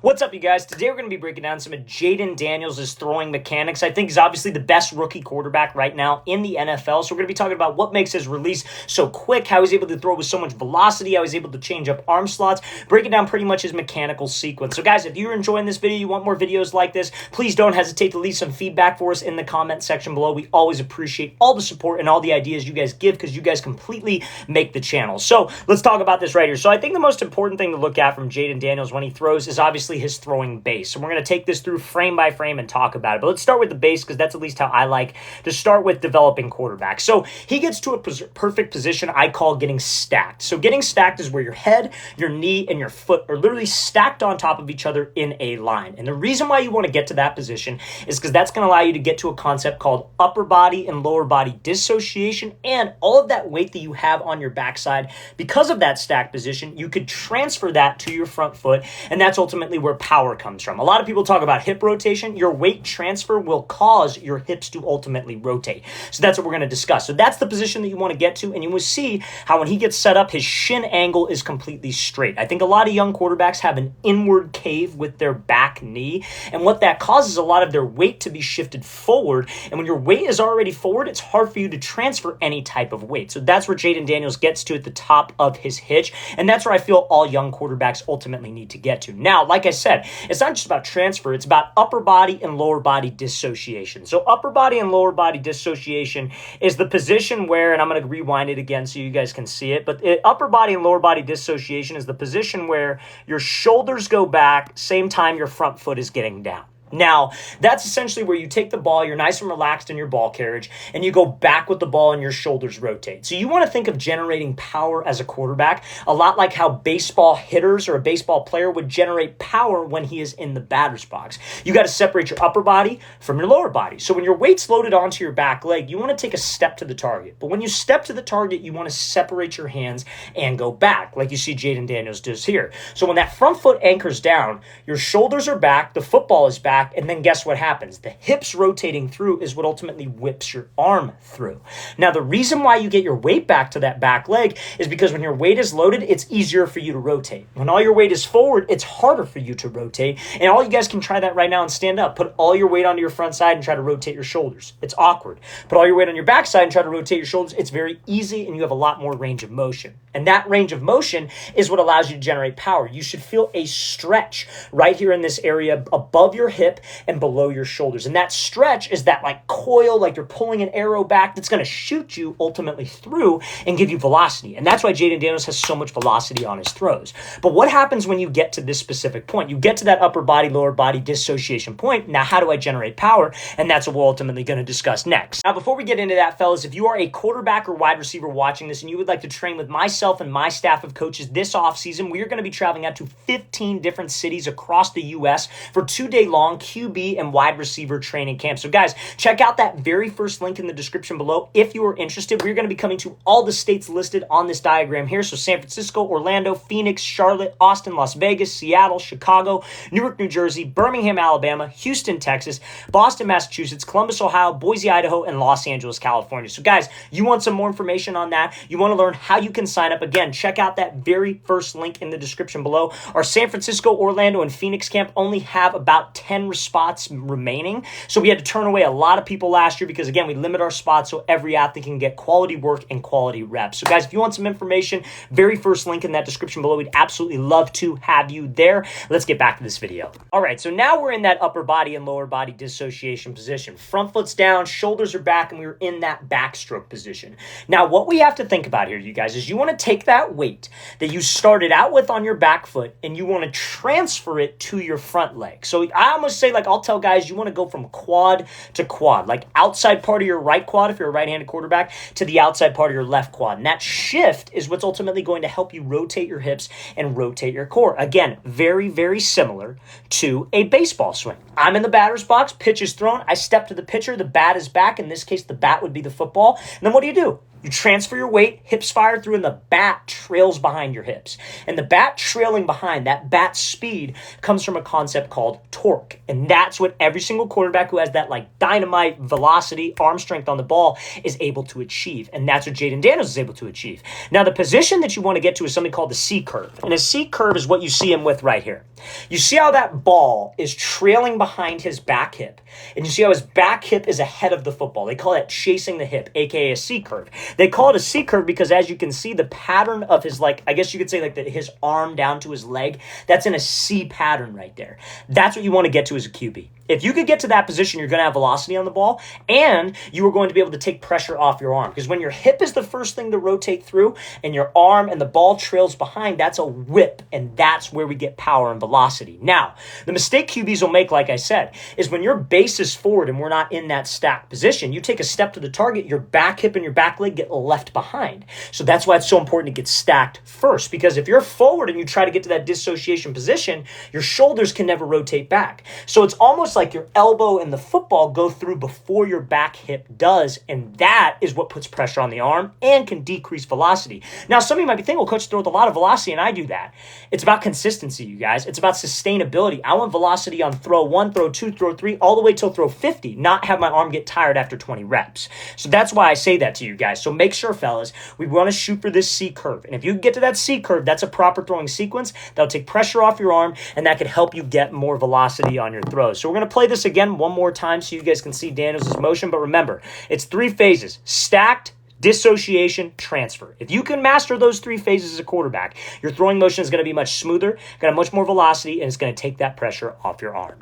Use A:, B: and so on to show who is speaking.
A: What's up, you guys? Today we're going to be breaking down some of Jayden Daniels' throwing mechanics. I think he's obviously the best rookie quarterback right now in the NFL. So we're going to be talking about what makes his release so quick, how he's able to throw with so much velocity, how he's able to change up arm slots, breaking down pretty much his mechanical sequence. So guys, if you're enjoying this video, you want more videos like this, please don't hesitate to leave some feedback for us in the comment section below. We always appreciate all the support and all the ideas you guys give because you guys completely make the channel. So let's talk about this right here. So I think the most important thing to look at from Jayden Daniels when he throws is obviously his throwing base. So we're going to take this through frame by frame and talk about it. But let's start with the base because that's at least how I like to start with developing quarterbacks. So he gets to a perfect position I call getting stacked. So getting stacked is where your head, your knee, and your foot are literally stacked on top of each other in a line. And the reason why you want to get to that position is because that's going to allow you to get to a concept called upper body and lower body dissociation, and all of that weight that you have on your backside because of that stacked position, you could transfer that to your front foot, and that's ultimately where power comes from. A lot of people talk about hip rotation. Your weight transfer will cause your hips to ultimately rotate. So that's what we're going to discuss. So that's the position that you want to get to, and you will see how when he gets set up, his shin angle is completely straight. I think a lot of young quarterbacks have an inward cave with their back knee, and what that causes a lot of their weight to be shifted forward, and when your weight is already forward, it's hard for you to transfer any type of weight. So that's where Jayden Daniels gets to at the top of his hitch, and that's where I feel all young quarterbacks ultimately need to get to. Now, like I said, it's not just about transfer, it's about upper body and lower body dissociation. So upper body and lower body dissociation is the position where, and I'm going to rewind it again so you guys can see it, but upper body and lower body dissociation is the position where your shoulders go back, same time your front foot is getting down. Now, that's essentially where you take the ball, you're nice and relaxed in your ball carriage, and you go back with the ball and your shoulders rotate. So you want to think of generating power as a quarterback, a lot like how baseball hitters or a baseball player would generate power when he is in the batter's box. You got to separate your upper body from your lower body. So when your weight's loaded onto your back leg, you want to take a step to the target. But when you step to the target, you want to separate your hands and go back, like you see Jayden Daniels does here. So when that front foot anchors down, your shoulders are back, the football is back, and then guess what happens? The hips rotating through is what ultimately whips your arm through. Now, the reason why you get your weight back to that back leg is because when your weight is loaded, it's easier for you to rotate. When all your weight is forward, it's harder for you to rotate. And all you guys can try that right now and stand up. Put all your weight onto your front side and try to rotate your shoulders. It's awkward. Put all your weight on your back side and try to rotate your shoulders. It's very easy, and you have a lot more range of motion. And that range of motion is what allows you to generate power. You should feel a stretch right here in this area above your hip and below your shoulders. And that stretch is that like coil, like you're pulling an arrow back that's going to shoot you ultimately through and give you velocity. And that's why Jayden Daniels has so much velocity on his throws. But what happens when you get to this specific point? You get to that upper body, lower body dissociation point. Now, how do I generate power? And that's what we're ultimately going to discuss next. Now, before we get into that, fellas, if you are a quarterback or wide receiver watching this and you would like to train with myself and my staff of coaches this offseason, we are going to be traveling out to 15 different cities across the U.S. for 2-day long QB and wide receiver training camp. So guys, check out that very first link in the description below if you are interested. We're going to be coming to all the states listed on this diagram here. So San Francisco, Orlando, Phoenix, Charlotte, Austin, Las Vegas, Seattle, Chicago, Newark, New Jersey, Birmingham, Alabama, Houston, Texas, Boston, Massachusetts, Columbus, Ohio, Boise, Idaho, and Los Angeles, California. So guys, you want some more information on that? You want to learn how you can sign up? Again, check out that very first link in the description below. Our San Francisco, Orlando, and Phoenix camp only have about 10 spots remaining. So we had to turn away a lot of people last year because, again, we limit our spots so every athlete can get quality work and quality reps. So guys, if you want some information, very first link in that description below. We'd absolutely love to have you there. Let's get back to this video. All right, so now we're in that upper body and lower body dissociation position. Front foot's down, shoulders are back, and we were in that backstroke position. Now, what we have to think about here, you guys, is you want to take that weight that you started out with on your back foot and you want to transfer it to your front leg. So I almost say, like, I'll tell guys, you want to go from quad to quad, like outside part of your right quad if you're a right-handed quarterback to the outside part of your left quad. And that shift is what's ultimately going to help you rotate your hips and rotate your core. Again, very, very similar to a baseball swing. I'm in the batter's box, pitch is thrown, I step to the pitcher, the bat is back. In this case, the bat would be the football. And then what do? You transfer your weight, hips fire through, and the bat trails behind your hips. And the bat trailing behind, that bat speed, comes from a concept called torque. And that's what every single quarterback who has that like dynamite velocity, arm strength on the ball is able to achieve. And that's what Jayden Daniels is able to achieve. Now, the position that you want to get to is something called the C curve. And a C curve is what you see him with right here. You see how that ball is trailing behind his back hip. And you see how his back hip is ahead of the football. They call that chasing the hip, aka a C curve. They call it a C curve because, as you can see, the pattern of his, like, I guess you could say like his arm down to his leg, that's in a C pattern right there. That's what you want to get to as a QB. If you could get to that position, you're going to have velocity on the ball, and you are going to be able to take pressure off your arm. Because when your hip is the first thing to rotate through, and your arm and the ball trails behind, that's a whip, and that's where we get power and velocity. Now, the mistake QBs will make, like I said, is when your base is forward and we're not in that stacked position, you take a step to the target, your back hip and your back leg get left behind. So that's why it's so important to get stacked first, because if you're forward and you try to get to that dissociation position, your shoulders can never rotate back. So it's almost like your elbow and the football go through before your back hip does, and that is what puts pressure on the arm and can decrease velocity. Now, some of you might be thinking, well, coach, throw with a lot of velocity, and I do that. It's about consistency, you guys. It's about sustainability. I want velocity on throw 1, throw 2, throw 3, all the way till throw 50, not have my arm get tired after 20 reps. So that's why I say that to you guys. So make sure, fellas, we want to shoot for this C curve. And if you get to that C curve, that's a proper throwing sequence. That'll take pressure off your arm, and that could help you get more velocity on your throws. So we're going to play this again one more time so you guys can see Daniels' motion. But remember, it's 3 phases: stacked, dissociation, transfer. If you can master those 3 phases as a quarterback, your throwing motion is going to be much smoother, going to have much more velocity, and it's going to take that pressure off your arm.